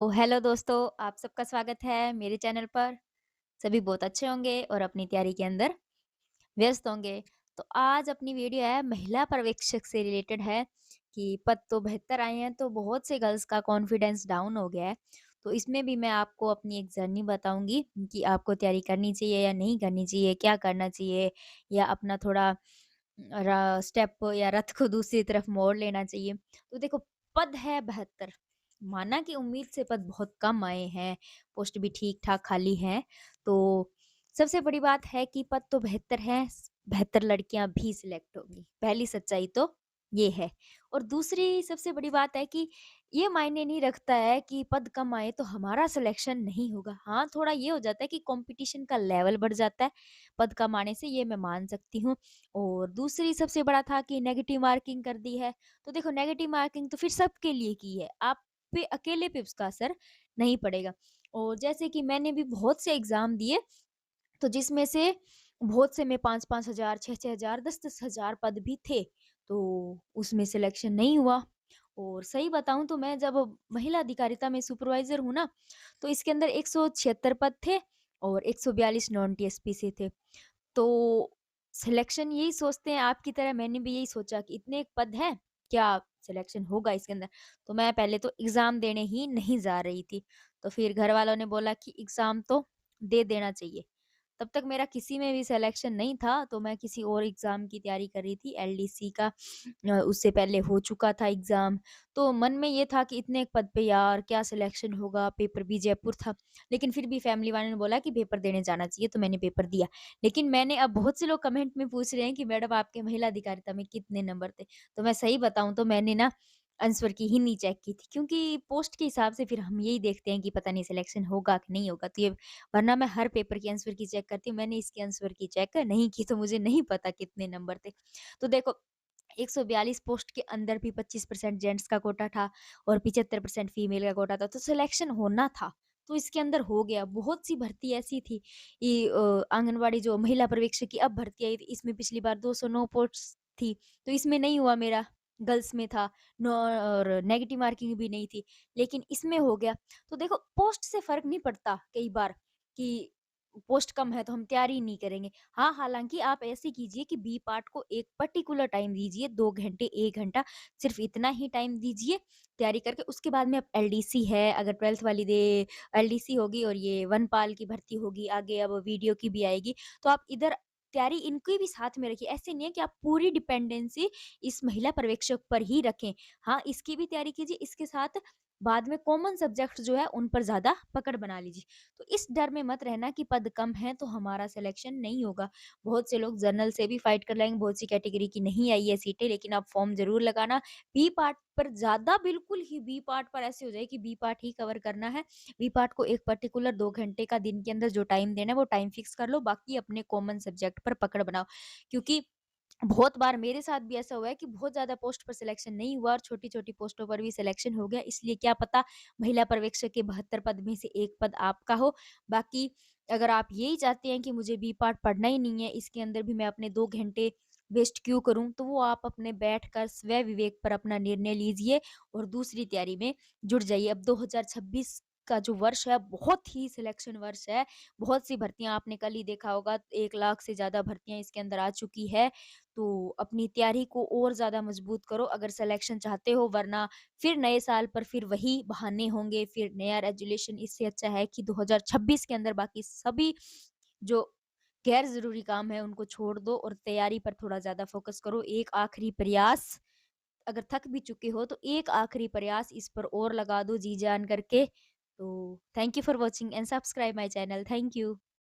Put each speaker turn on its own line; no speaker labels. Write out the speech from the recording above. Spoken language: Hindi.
हेलो दोस्तों, आप सबका स्वागत है मेरे चैनल पर। सभी बहुत अच्छे होंगे और अपनी तैयारी के अंदर व्यस्त होंगे। तो आज अपनी वीडियो है महिला पर्यवेक्षक से रिलेटेड है कि पद तो बेहतर आए हैं तो बहुत से गर्ल्स का कॉन्फिडेंस डाउन हो गया है। तो इसमें भी मैं आपको अपनी एक जर्नी बताऊंगी कि आपको तैयारी करनी चाहिए या नहीं करनी चाहिए, क्या करना चाहिए या अपना थोड़ा स्टेप या रथ को दूसरी तरफ मोड़ लेना चाहिए। तो देखो, पद है 72। माना कि उम्मीद से पद बहुत कम आए हैं, पोस्ट भी ठीक-ठाक खाली हैं। तो सबसे बड़ी बात है कि पद तो 72 हैं, 72 लड़कियाँ भी सिलेक्ट होंगी। पहली सच्चाई तो ये है। और दूसरी सबसे बड़ी बात है कि ये मायने नहीं रखता है कि पद कम आए तो हमारा सिलेक्शन नहीं होगा। हाँ, थोड़ा ये हो जाता है कि कॉम्पिटिशन का लेवल बढ़ जाता है, पद कम आने से, ये मैं मान सकती हूँ। और दूसरी सबसे बड़ा था कि नेगेटिव मार्किंग कर दी है। तो देखो, नेगेटिव मार्किंग तो फिर सबके लिए की है, आप पे अकेले पे उसका असर नहीं पड़ेगा। और जैसे कि मैंने भी बहुत से एग्ज़ाम दिए, तो जिसमें से बहुत से में 5-5 हज़ार, 6-6 हज़ार, 10-10 हज़ार पद भी थे, तो उसमें सिलेक्शन नहीं हुआ। और सही बताऊँ तो मैं जब महिला अधिकारिता में सुपरवाइज़र हूँ ना, तो इसके अंदर 176 पद थे और 142 नॉन टीएसपी से थे। तो सिलेक्शन यही सोचते हैं, आपकी तरह मैंने भी यही सोचा कि इतने पद हैं, क्या सिलेक्शन होगा इसके अंदर? तो मैं पहले तो एग्ज़ाम देने ही नहीं जा रही थी। तो फिर घर वालों ने बोला कि एग्ज़ाम तो दे देना चाहिए। तब तक मेरा किसी में भी सिलेक्शन नहीं था, तो मैं किसी और एग्ज़ाम की तैयारी कर रही थी, एलडीसी का। उससे पहले हो चुका था एग्ज़ाम। तो मन में ये था कि इतने पद पे यार क्या सिलेक्शन होगा, पेपर भी जयपुर था। लेकिन फिर भी फैमिली वालों ने बोला कि पेपर देने जाना चाहिए, तो मैंने पेपर दिया। लेकिन मैंने अब बहुत से लोग कमेंट में पूछ रहे हैं कि मैडम आपके महिला अधिकारिता में कितने नंबर थे? तो मैं सही बताऊँ तो मैंने ना आंसर की ही नहीं चेक की थी, क्योंकि पोस्ट के हिसाब से फिर हम यही देखते हैं कि पता नहीं सिलेक्शन होगा कि नहीं होगा। तो ये, वरना मैं हर पेपर की आंसर की चेक करती हूँ, मैंने इसकी आंसर की चेक नहीं की, तो मुझे नहीं पता कितने नंबर थे। तो देखो, 142 पोस्ट के अंदर भी 25% जेंट्स का कोटा था और 75% फीमेल का कोटा था, तो सिलेक्शन होना था। तो इसके अंदर हो गया। बहुत सी भर्ती ऐसी थी, ये आंगनवाड़ी जो महिला पर्यवेक्षक की अब भर्ती आई थी, इसमें पिछली बार 209 पोस्ट थी, तो इसमें नहीं हुआ मेरा, गर्ल्स में था। नो, और नेगेटिव मार्किंग भी नहीं थी, लेकिन इसमें हो गया। तो देखो, पोस्ट से फ़र्क नहीं पड़ता कई बार कि पोस्ट कम है तो हम तैयारी नहीं करेंगे। हाँ, हालाँकि आप ऐसे कीजिए कि बी पार्ट को एक पर्टिकुलर टाइम दीजिए, 2 घंटे, 1 घंटा, सिर्फ़ इतना ही टाइम दीजिए तैयारी करके। उसके बाद में अब एलडीसी है, अगर 12th वाली दे एलडीसी होगी और ये वनपाल की भर्ती होगी, आगे अब वीडियो की भी आएगी, तो आप इधर तैयारी इनकी भी साथ में रखिए। ऐसे नहीं है कि आप पूरी डिपेंडेंसी इस महिला पर्यवेक्षक पर ही रखें। हाँ, इसकी भी तैयारी कीजिए, इसके साथ बाद में कॉमन सब्जेक्ट जो है उन पर ज़्यादा पकड़ बना लीजिए। तो इस डर में मत रहना कि पद कम है तो हमारा सिलेक्शन नहीं होगा। बहुत से लोग जनरल से भी फाइट कर लेंगे, बहुत सी कैटेगरी की नहीं आई है सीटें, लेकिन आप फॉर्म ज़रूर लगाना। बी पार्ट पर ज़्यादा, बिल्कुल ही बी पार्ट पर ऐसे हो जाए कि बी पार्ट ही कवर करना है। बी पार्ट को एक पर्टिकुलर 2 घंटे का दिन के अंदर जो टाइम देना है वो टाइम फिक्स कर लो, बाकी अपने कॉमन सब्जेक्ट पर पकड़ बनाओ। क्योंकि बहुत बार मेरे साथ भी ऐसा हुआ है कि बहुत ज़्यादा पोस्ट पर सिलेक्शन नहीं हुआ और छोटी-छोटी पोस्टों पर भी सिलेक्शन हो गया। इसलिए क्या पता महिला पर्यवेक्षक के 72 पद में से 1 पद आपका हो। बाकी अगर आप यही चाहते हैं कि मुझे बी पार्ट पढ़ना ही नहीं है, इसके अंदर भी मैं अपने 2 घंटे वेस्ट क्यों करूँ? तो वो आप अपने बैठकर स्व विवेक पर अपना निर्णय लीजिए और दूसरी तैयारी में जुट जाइए। अब 2026 का जो वर्ष है बहुत ही सिलेक्शन वर्ष है। बहुत सी भर्तियाँ, आपने कल ही देखा होगा, 1 लाख से ज़्यादा भर्तियाँ इसके अंदर आ चुकी है। तो अपनी तैयारी को और ज़्यादा मजबूत करो अगर सिलेक्शन चाहते हो, वरना फिर नए साल पर फिर वही बहाने होंगे, फिर नया रेज़ोल्यूशन। इससे अच्छा है कि 2026 के अंदर बाकी सभी जो गैर ज़रूरी काम है उनको छोड़ दो और तैयारी पर थोड़ा ज़्यादा फ़ोकस करो। एक आखिरी प्रयास, अगर थक भी चुके हो तो एक आखिरी प्रयास इस पर और लगा दो जी जान करके। तो thank you for watching and subscribe my channel. Thank you.